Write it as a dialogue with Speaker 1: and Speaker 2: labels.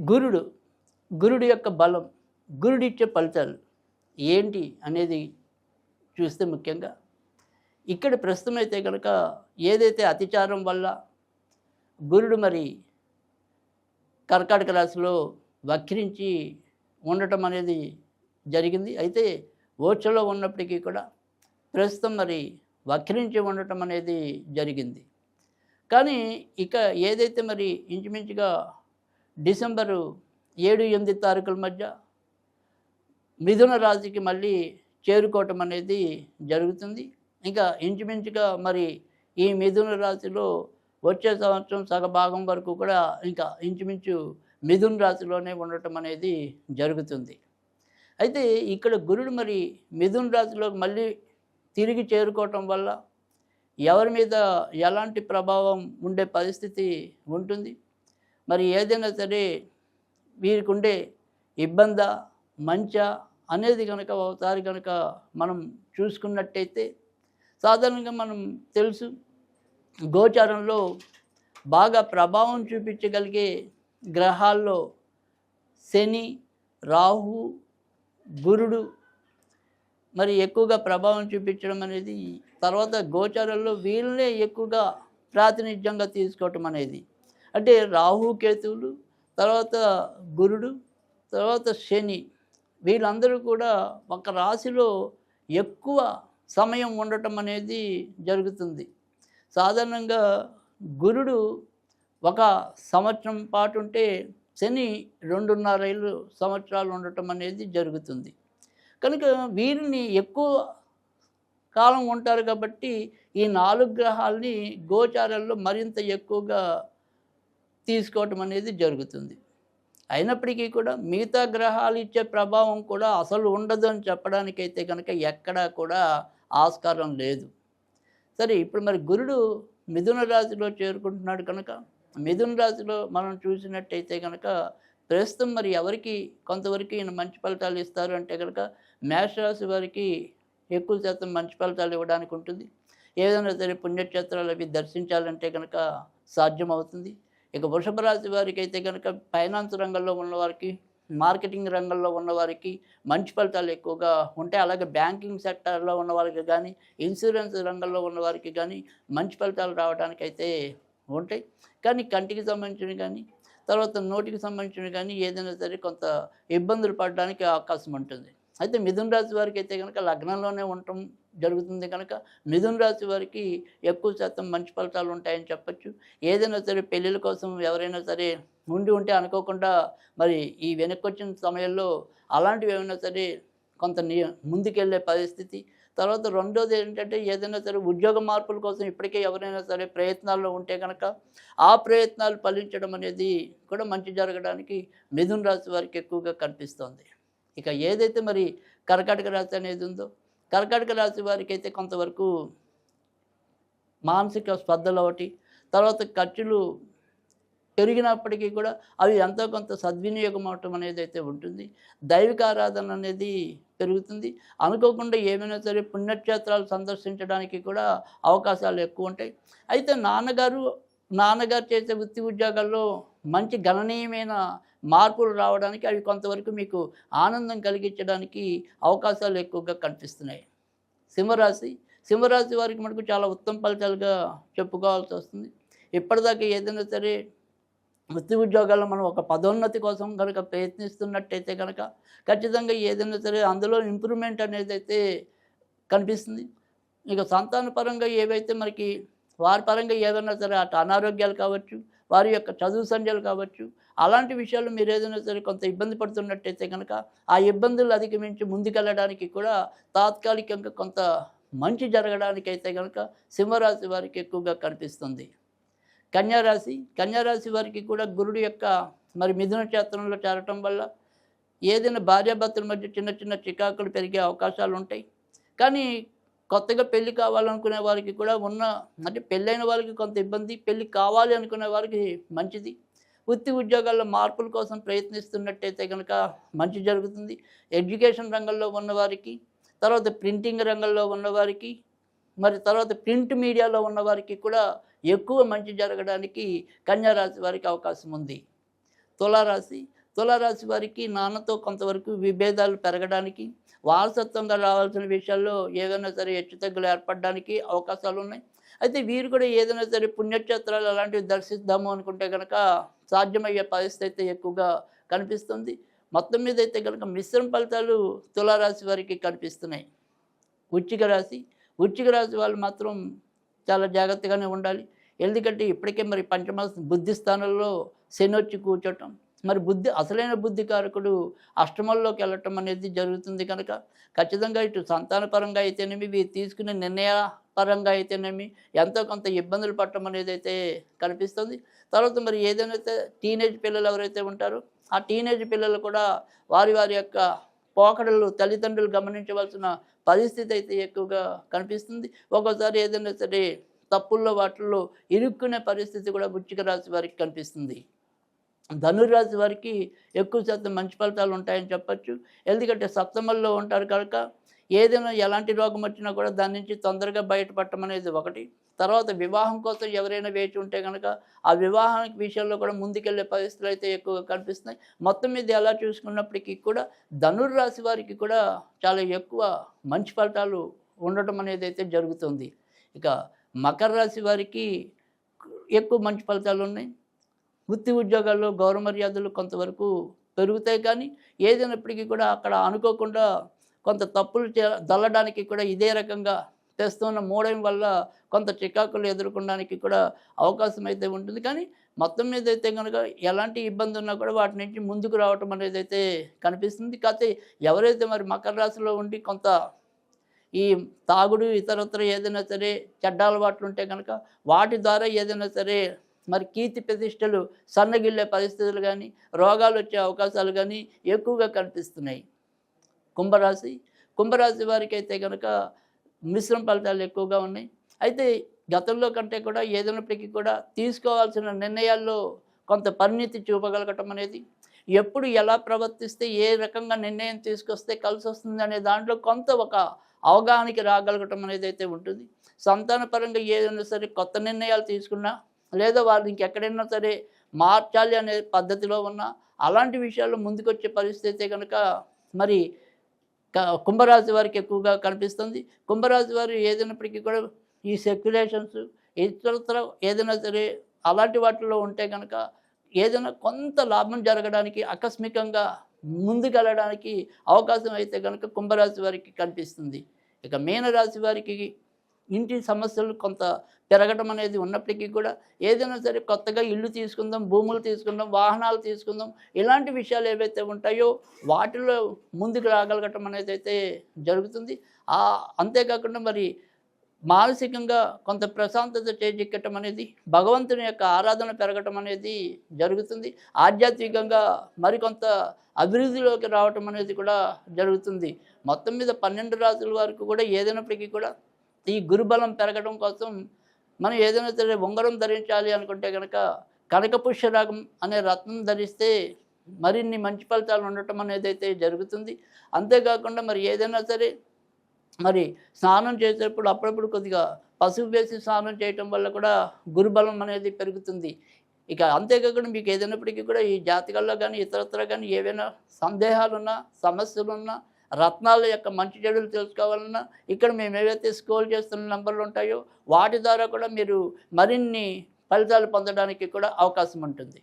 Speaker 1: గురుడు, గురుడు యొక్క బలం, గురుడిచ్చే ఫలితాలు ఏంటి అనేది చూస్తే ముఖ్యంగా ఇక్కడ ప్రస్తుతం అయితే కనుక ఏదైతే అతిచారం వల్ల గురుడు మరి కర్కాటక రాశిలో వక్రించి ఉండటం అనేది జరిగింది. అయితే ఓర్చలో ఉన్నప్పటికీ కూడా ప్రస్తుతం మరి వక్రించి ఉండటం అనేది జరిగింది. కానీ ఇక ఏదైతే మరి ఇంచుమించుగా డిసెంబరు 7-8 తారీఖుల మధ్య మిథున రాశికి మళ్ళీ చేరుకోవటం అనేది జరుగుతుంది. ఇంకా ఇంచుమించుగా మరి ఈ మిథున రాశిలో వచ్చే సంవత్సరం సగభాగం వరకు కూడా ఇంకా ఇంచుమించు మిథున రాశిలోనే ఉండటం అనేది జరుగుతుంది. అయితే ఇక్కడ గురుడు మరి మిథున రాశిలోకి మళ్ళీ తిరిగి చేరుకోవటం వల్ల ఎవరి మీద ఎలాంటి ప్రభావం ఉండే పరిస్థితి ఉంటుంది, మరి ఏదైనా సరే వీరికి ఉండే ఇబ్బందా మంచా అనేది కనుక ఒకసారి కనుక మనం చూసుకున్నట్టయితే సాధారణంగా మనం తెలుసు గోచారంలో బాగా ప్రభావం చూపించగలిగే గ్రహాల్లో శని, రాహు, గురుడు మరి ఎక్కువగా ప్రభావం చూపించడం అనేది, తర్వాత గోచారంలో వీళ్ళనే ఎక్కువగా ప్రాతినిధ్యంగా తీసుకోవటం అనేది, అంటే రాహు కేతువులు, తర్వాత గురుడు, తర్వాత శని, వీళ్ళందరూ కూడా ఒక రాశిలో ఎక్కువ సమయం ఉండటం అనేది జరుగుతుంది. సాధారణంగా గురుడు ఒక సంవత్సరం పాటు ఉంటే శని 2.5 సంవత్సరాలు ఉండటం అనేది జరుగుతుంది. కనుక వీరిని ఎక్కువ కాలం ఉంటారు కాబట్టి ఈ 4 గ్రహాలని గోచారాల్లో మరింత ఎక్కువగా తీసుకోవటం అనేది జరుగుతుంది. అయినప్పటికీ కూడా మిగతా గ్రహాలు ఇచ్చే ప్రభావం కూడా అసలు ఉండదు అని చెప్పడానికైతే కనుక ఎక్కడా కూడా ఆస్కారం లేదు. సరే, ఇప్పుడు మరి గురుడు మిథున రాశిలో చేరుకుంటున్నాడు కనుక మిథున రాశిలో మనం చూసినట్టయితే కనుక ప్రస్తుతం మరి ఎవరికి కొంతవరకు ఈయన మంచి ఫలితాలు ఇస్తారు అంటే కనుక మేషరాశి వారికి ఎక్కువ శాతం మంచి ఫలితాలు ఇవ్వడానికి ఉంటుంది. ఏదైనా సరే పుణ్యక్షేత్రాలు అవి దర్శించాలంటే కనుక సాధ్యమవుతుంది. ఇక వృషభ రాశి వారికి అయితే కనుక ఫైనాన్స్ రంగంలో ఉన్నవారికి, మార్కెటింగ్ రంగంలో ఉన్నవారికి మంచి ఫలితాలు ఎక్కువగా ఉంటాయి. అలాగే బ్యాంకింగ్ సెక్టార్లో ఉన్నవారికి కానీ, ఇన్సూరెన్స్ రంగంలో ఉన్నవారికి కానీ మంచి ఫలితాలు రావడానికి అయితే ఉంటాయి. కానీ కంటికి సంబంధించినవి కానీ, తర్వాత నోటికి సంబంధించినవి కానీ ఏదైనా సరే కొంత ఇబ్బందులు పడడానికి అవకాశం ఉంటుంది. అయితే మిథున రాశి వారికి అయితే కనుక లగ్నంలోనే ఉండటం జరుగుతుంది కనుక మిథున రాశి వారికి ఎక్కువ శాతం మంచి ఫలితాలు ఉంటాయని చెప్పచ్చు. ఏదైనా సరే పెళ్ళిళ్ళ కోసం ఎవరైనా సరే ఉంటే అనుకోకుండా మరి ఈ వెనక్కొచ్చిన సమయంలో అలాంటివి ఏమైనా సరే కొంత ముందుకెళ్ళే పరిస్థితి. తర్వాత రెండోది ఏంటంటే ఏదైనా సరే ఉద్యోగ మార్పుల కోసం ఇప్పటికే ఎవరైనా సరే ప్రయత్నాల్లో ఉంటే కనుక ఆ ప్రయత్నాలు ఫలించడం అనేది కూడా మంచి జరగడానికి మిథున రాశి వారికి ఎక్కువగా కనిపిస్తుంది. ఇక ఏదైతే మరి కర్కాటక రాశి అనేది ఉందో, కర్కాటక రాశి వారికి అయితే కొంతవరకు మానసిక స్పర్ధలు ఒకటి, తర్వాత ఖర్చులు పెరిగినప్పటికీ కూడా అవి ఎంతో కొంత సద్వినియోగం అవటం అనేది అయితే ఉంటుంది. దైవిక ఆరాధన అనేది పెరుగుతుంది. అనుకోకుండా ఏమైనా సరే పుణ్యక్షేత్రాలు సందర్శించడానికి కూడా అవకాశాలు ఎక్కువ ఉంటాయి. అయితే నాన్నగారు చేసే వృత్తి ఉద్యోగాల్లో మంచి గణనీయమైన మార్పులు రావడానికి అవి కొంతవరకు మీకు ఆనందం కలిగించడానికి అవకాశాలు ఎక్కువగా కనిపిస్తున్నాయి. సింహరాశి వారికి మనకు చాలా ఉత్తమ ఫలితాలుగా చెప్పుకోవాల్సి వస్తుంది. ఇప్పటిదాకా ఏదైనా సరే వృత్తి ఉద్యోగాల్లో మనం ఒక పదోన్నతి కోసం కనుక ప్రయత్నిస్తున్నట్టయితే కనుక ఖచ్చితంగా ఏదైనా సరే అందులో ఇంప్రూవ్మెంట్ అనేది అయితే కనిపిస్తుంది. ఇక సంతాన పరంగా ఏవైతే మనకి వారి పరంగా ఏదైనా సరే అటు అనారోగ్యాలు కావచ్చు, వారి యొక్క చదువు సంధ్యలు కావచ్చు, అలాంటి విషయాలు మీరు ఏదైనా సరే కొంత ఇబ్బంది పడుతున్నట్టయితే కనుక ఆ ఇబ్బందులు అధిగమించి ముందుకెళ్ళడానికి కూడా తాత్కాలికంగా కొంత మంచి జరగడానికి అయితే కనుక సింహరాశి వారికి ఎక్కువగా కనిపిస్తుంది. కన్యారాశి వారికి కూడా గురుడు యొక్క మరి మిథున క్షేత్రంలో చేరటం వల్ల ఏదైనా భార్యాభర్తల మధ్య చిన్న చిన్న చికాకులు పెరిగే అవకాశాలు ఉంటాయి. కానీ కొత్తగా పెళ్లి కావాలనుకునే వారికి కూడా అంటే పెళ్ళైన వారికి కొంత ఇబ్బంది, పెళ్ళి కావాలి అనుకునే వారికి మంచిది. వృత్తి ఉద్యోగాల్లో మార్పుల కోసం ప్రయత్నిస్తున్నట్టయితే కనుక మంచి జరుగుతుంది. ఎడ్యుకేషన్ రంగంలో ఉన్నవారికి, తర్వాత ప్రింటింగ్ రంగంలో ఉన్నవారికి, మరి తర్వాత ప్రింట్ మీడియాలో ఉన్నవారికి కూడా ఎక్కువ మంచి జరగడానికి కన్యా రాశి వారికి అవకాశం ఉంది. తులారాశి. తులారాశి వారికి నాన్నతో కొంతవరకు విభేదాలు పెరగడానికి, వారసత్వంగా రావాల్సిన విషయాల్లో ఏదైనా సరే హెచ్చుతగ్గులు ఏర్పడడానికి అవకాశాలున్నాయి. అయితే వీరు కూడా ఏదైనా సరే పుణ్యక్షేత్రాలు అలాంటివి దర్శిద్దాము అనుకుంటే గనక సాధ్యమయ్యే పరిస్థితి అయితే ఎక్కువగా కనిపిస్తుంది. మొత్తం మీద అయితే కనుక మిశ్రమ ఫలితాలు తులారాశి వారికి కనిపిస్తున్నాయి. వృశ్చిక రాశి. వృశ్చిక రాశి వాళ్ళు మాత్రం చాలా జాగ్రత్తగానే ఉండాలి. ఎందుకంటే ఇప్పటికే మరి పంచమ బుద్ధి స్థానంలో శని వచ్చి కూర్చోటం, మరి బుద్ధి అసలైన బుద్ధి కారకుడు అష్టమంలోకి వెళ్ళటం అనేది జరుగుతుంది కనుక ఖచ్చితంగా ఇటు సంతానపరంగా అయితేనేమి, వీరు తీసుకునే నిర్ణయ పరంగా అయితేనేమి ఎంతో కొంత ఇబ్బందులు పడటం అనేది అయితే కనిపిస్తుంది. తర్వాత మరి ఏదైనా టీనేజ్ పిల్లలు ఎవరైతే ఉంటారో ఆ టీనేజ్ పిల్లలు కూడా వారి వారి యొక్క పోకడలు తల్లిదండ్రులు గమనించవలసిన పరిస్థితి అయితే ఎక్కువగా కనిపిస్తుంది. ఒక్కోసారి ఏదైనా సరే తప్పుల్లో వాటిల్లో ఇరుక్కునే పరిస్థితి కూడా వృశ్చిక రాశి వారికి కనిపిస్తుంది. ధనుర్రాశి వారికి ఎక్కువ శాతం మంచి ఫలితాలు ఉంటాయని చెప్పచ్చు. ఎందుకంటే సప్తమంలో ఉంటారు కనుక ఏదైనా ఎలాంటి రోగం వచ్చినా కూడా దాని నుంచి తొందరగా బయటపడటం అనేది ఒకటి. తర్వాత వివాహం కోసం ఎవరైనా వేచి ఉంటే కనుక ఆ వివాహానికి విషయంలో కూడా ముందుకెళ్లే పరిస్థితులు అయితే ఎక్కువగా కనిపిస్తున్నాయి. మొత్తం మీద ఎలా చూసుకున్నప్పటికీ కూడా ధనుర్రాశి వారికి కూడా చాలా ఎక్కువ మంచి ఫలితాలు ఉండటం అనేది అయితే జరుగుతుంది. ఇక మకర రాశి వారికి ఎక్కువ మంచి ఫలితాలు ఉన్నాయి. వృత్తి ఉద్యోగాల్లో గౌరవ మర్యాదలు కొంతవరకు పెరుగుతాయి. కానీ ఏదైనప్పటికీ కూడా అక్కడ అనుకోకుండా కొంత తప్పులు దల్లడానికి కూడా ఇదే రకంగా తెస్తున్న మూడం వల్ల కొంత చికాకులు ఎదుర్కొనడానికి కూడా అవకాశం అయితే ఉంటుంది. కానీ మొత్తం మీద అయితే కనుక ఎలాంటి ఇబ్బంది ఉన్నా కూడా వాటి నుంచి ముందుకు రావటం అనేది అయితే కనిపిస్తుంది. కాకపోతే ఎవరైతే మరి మకర రాశిలో ఉండి కొంత ఈ తాగుడు ఇతరత్ర ఏదైనా సరే చెడ్డ అలవాట్లు ఉంటే కనుక వాటి ద్వారా ఏదైనా సరే మరి కీర్తి ప్రతిష్టలు సన్నగిల్లే పరిస్థితులు కానీ రోగాలు వచ్చే అవకాశాలు కానీ ఎక్కువగా కనిపిస్తున్నాయి. కుంభరాశి. కుంభరాశి వారికి అయితే కనుక మిశ్రమ ఫలితాలు ఎక్కువగా ఉన్నాయి. అయితే గతంలో కంటే కూడా ఏదైనప్పటికీ కూడా తీసుకోవాల్సిన నిర్ణయాల్లో కొంత పరిణితి చూపగలగటం అనేది, ఎప్పుడు ఎలా ప్రవర్తిస్తే ఏ రకంగా నిర్ణయం తీసుకొస్తే కలిసి వస్తుంది అనే దాంట్లో కొంత ఒక అవగాహనకి రాగలగటం అనేది అయితే ఉంటుంది. సంతానపరంగా ఏదైనా సరే కొత్త నిర్ణయాలు తీసుకున్నా లేదా వాళ్ళు ఇంకెక్కడైనా సరే మార్చాలి అనే పద్ధతిలో ఉన్న అలాంటి విషయాల్లో ముందుకొచ్చే పరిస్థితి కనుక మరి కుంభరాశి వారికి ఎక్కువగా కనిపిస్తుంది. కుంభరాశి వారు ఏదైనప్పటికీ కూడా ఈ సెక్యులేషన్స్ ఇతరత్ర ఏదైనా సరే అలాంటి వాటిల్లో ఉంటే కనుక ఏదైనా కొంత లాభం జరగడానికి ఆకస్మికంగా ముందుకెళ్ళడానికి అవకాశం అయితే కనుక కుంభరాశి వారికి కనిపిస్తుంది. ఇక మీనరాశి వారికి ఇంటి సమస్యలు కొంత పెరగడం అనేది ఉన్నప్పటికీ కూడా ఏదైనా సరే కొత్తగా ఇల్లు తీసుకుందాం, భూములు తీసుకుందాం, వాహనాలు తీసుకుందాం, ఇలాంటి విషయాలు ఏవైతే ఉంటాయో వాటిలో ముందుకు రాగలగటం అనేది అయితే జరుగుతుంది. అంతేకాకుండా మరి మానసికంగా కొంత ప్రశాంతత చేజిక్కటం అనేది, భగవంతుని యొక్క ఆరాధన పెరగటం అనేది జరుగుతుంది. ఆధ్యాత్మికంగా మరికొంత అభివృద్ధిలోకి రావటం అనేది కూడా జరుగుతుంది. మొత్తం మీద 12 రాశుల వరకు కూడా ఏదైనప్పటికీ కూడా ఈ గురుబలం పెరగడం కోసం మనం ఏదైనా సరే ఉంగరం ధరించాలి అనుకుంటే కనుక కనకపుష్యరాగం అనే రత్నం ధరిస్తే మరిన్ని మంచి ఫలితాలు ఉండటం అనేది అయితే జరుగుతుంది. అంతేకాకుండా మరి ఏదైనా సరే మరి స్నానం చేసేటప్పుడు అప్పుడప్పుడు కొద్దిగా పసుపు వేసి స్నానం చేయటం వల్ల కూడా గురుబలం అనేది పెరుగుతుంది. ఇక అంతేకాకుండా మీకు ఏదైనప్పటికీ కూడా ఈ జాతకాల్లో కానీ ఇతరత్ర కానీ ఏవైనా సందేహాలున్నా సమస్యలున్నా రత్నాల యొక్క మంచి చెడులు తెలుసుకోవాలన్నా ఇక్కడ మేము ఏవైతే స్క్రోల్ చేస్తున్న నెంబర్లు ఉంటాయో వాటి ద్వారా కూడా మీరు మరిన్ని ఫలితాలు పొందడానికి కూడా అవకాశం ఉంటుంది.